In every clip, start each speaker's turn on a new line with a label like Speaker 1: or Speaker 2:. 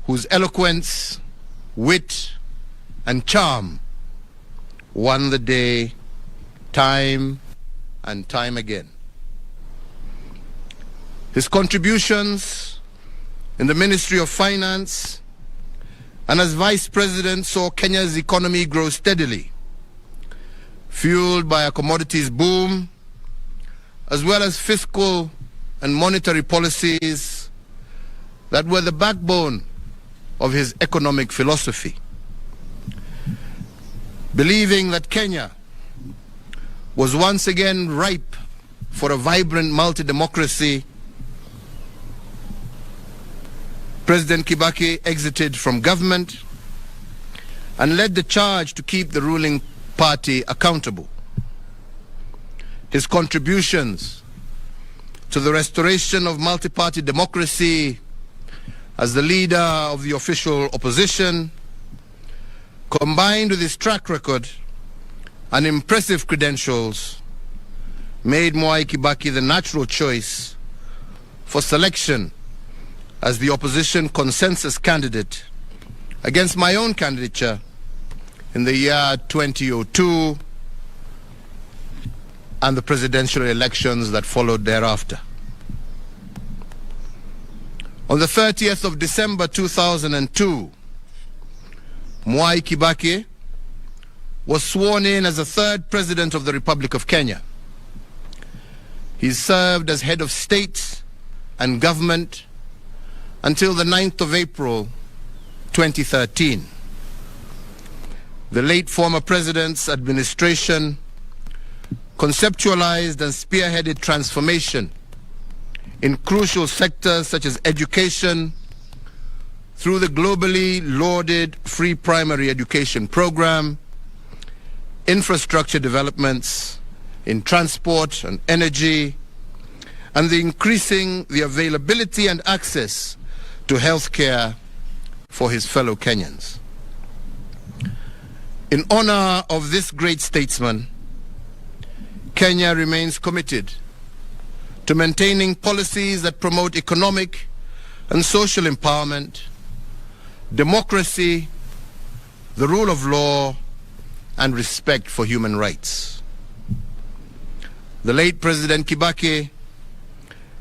Speaker 1: whose eloquence, wit, and charm won the day time and time again. His contributions in the Ministry of Finance and as Vice President saw Kenya's economy grow steadily, fueled by a commodities boom, as well as fiscal and monetary policies that were the backbone of his economic philosophy. Believing that Kenya was once again ripe for a vibrant multi-democracy, President Kibaki exited from government and led the charge to keep the ruling party accountable. His contributions to the restoration of multi-party democracy as the leader of the official opposition, combined with his track record and impressive credentials, made Mwai Kibaki the natural choice for selection as the opposition consensus candidate against my own candidature in the year 2002 and the presidential elections that followed thereafter. On the 30th of December 2002, Mwai Kibaki was sworn in as the third President of the Republic of Kenya. He served as head of state and government until the 9th of April 2013. The late former President's administration conceptualized and spearheaded transformation in crucial sectors such as education through the globally lauded free primary education program, infrastructure developments in transport and energy, and increasing the availability and access to health care for his fellow Kenyans. In honor of this great statesman, Kenya remains committed to maintaining policies that promote economic and social empowerment, democracy, the rule of law, and respect for human rights. The late President Kibaki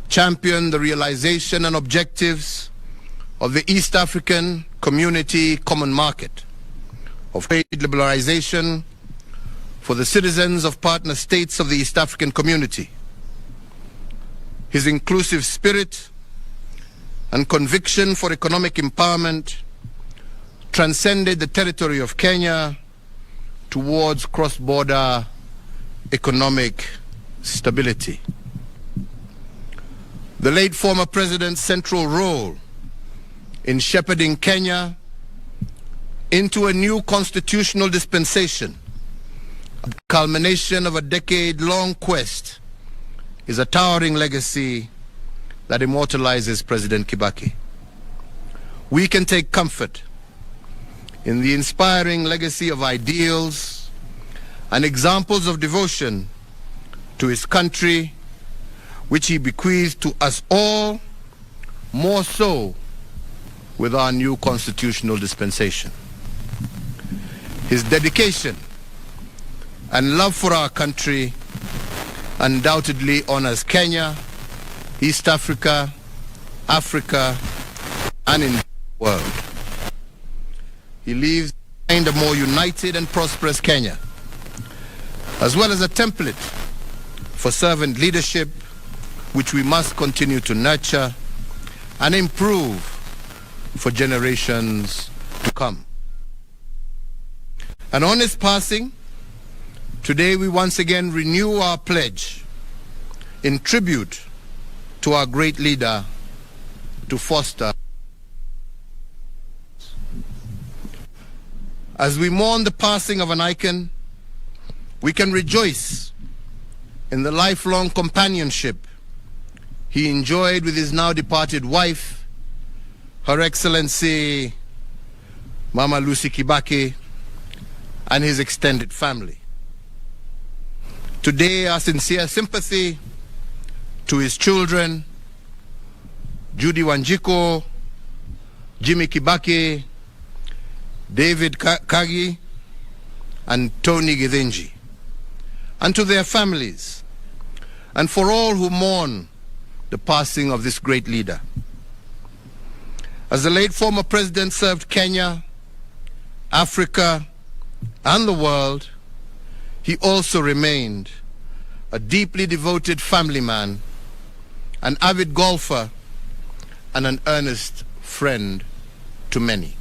Speaker 1: championed the realization and objectives of the East African Community Common Market, of trade liberalization for the citizens of partner states of the East African Community. His inclusive spirit and conviction for economic empowerment transcended the territory of Kenya towards cross-border economic stability. The late former President's central role in shepherding Kenya into a new constitutional dispensation, a culmination of a decade-long quest, is a towering legacy that immortalizes President Kibaki. We can take comfort in the inspiring legacy of ideals and examples of devotion to his country, which he bequeathed to us all, more so with our new constitutional dispensation. His dedication and love for our country undoubtedly honors Kenya, East Africa, Africa, and in the world. He leaves behind a more united and prosperous Kenya, as well as a template for servant leadership, which we must continue to nurture and improve for generations to come. And on his passing, today we once again renew our pledge in tribute to our great leader to foster. As we mourn the passing of an icon, we can rejoice in the lifelong companionship he enjoyed with his now departed wife, Her Excellency Mama Lucy Kibaki, and his extended family. Today, our sincere sympathy to his children, Judy Wanjiko, Jimmy Kibaki, David Kagi, and Tony Githinji, and to their families, and for all who mourn the passing of this great leader. As the late former president served Kenya, Africa, and the world, he also remained a deeply devoted family man, an avid golfer, and an earnest friend to many.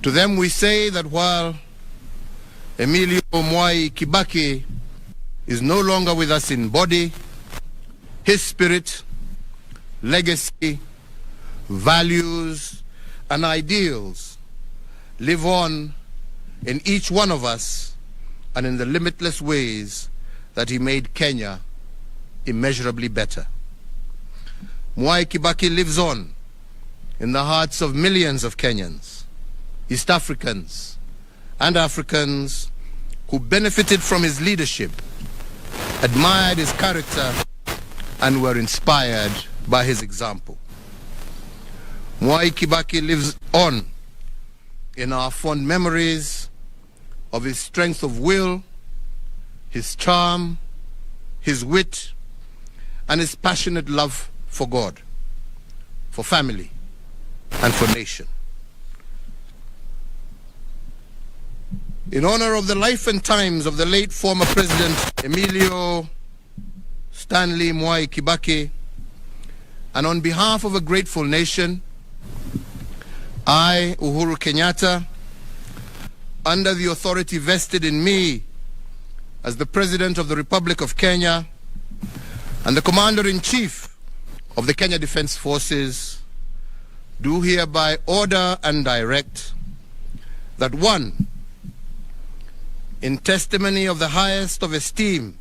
Speaker 1: To them we say that while Emilio Mwai KIBAKI is no longer with us in body, his spirit, legacy, values, and ideals live on in each one of us and in the limitless ways that he made Kenya immeasurably better. Mwai KIBAKI lives on in the hearts of millions of Kenyans, East Africans, and Africans who benefited from his leadership, admired his character, and were inspired by his example. Mwai KIBAKI lives on in our fond memories of his strength of will, his charm, his wit, and his passionate love for God, for family, and for nation. In honor of the life and times of the late former President Emilio Stanley Mwai KIBAKI, and on behalf of a grateful nation, I, Uhuru Kenyatta, under the authority vested in me as the President of the Republic of Kenya and the Commander-in-Chief of the Kenya Defense Forces, do hereby order and direct that one, in testimony of the highest of esteem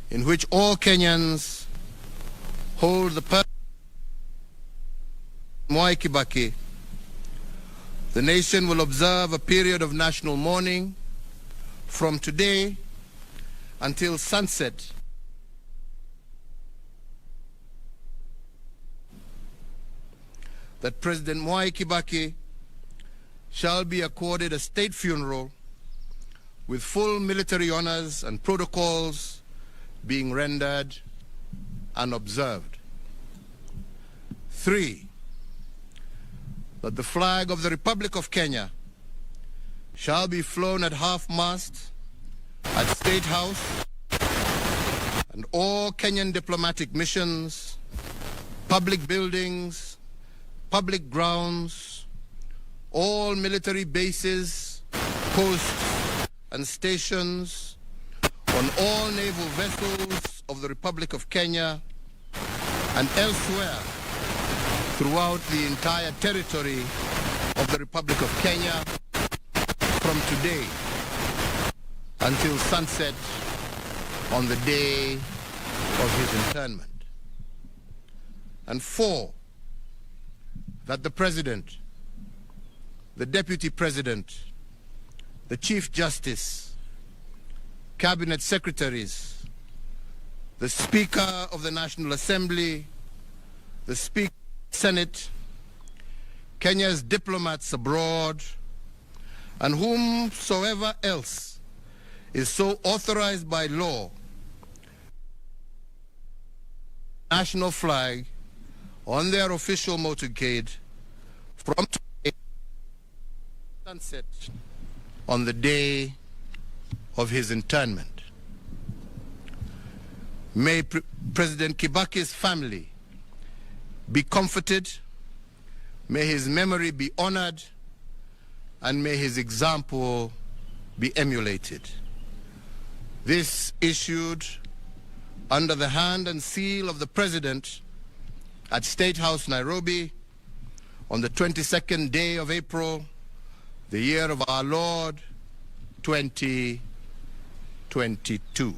Speaker 1: in which all Kenyans hold the person of Mwai KIBAKI, the nation will observe a period of national mourning from today until sunset. That President Mwai KIBAKI shall be accorded a state funeral with full military honors and protocols being rendered and observed. 3, that the flag of the Republic of Kenya shall be flown at half-mast at State House and all Kenyan diplomatic missions, public buildings, public grounds, all military bases, posts, and stations, on all naval vessels of the Republic of Kenya and elsewhere throughout the entire territory of the Republic of Kenya from today until sunset on the day of his internment. And 4, that the President, the Deputy President, the Chief Justice, Cabinet Secretaries, the Speaker of the National Assembly, the Speaker of the Senate, Kenya's diplomats abroad, and whomsoever else is so authorized by law, national flag on their official motorcade from today sunset on the day of his internment. May President KIBAKI's family be comforted, may his memory be honored, and may his example be emulated. This issued under the hand and seal of the President at State House, Nairobi, on the 22nd day of April, the year of our Lord, 2022.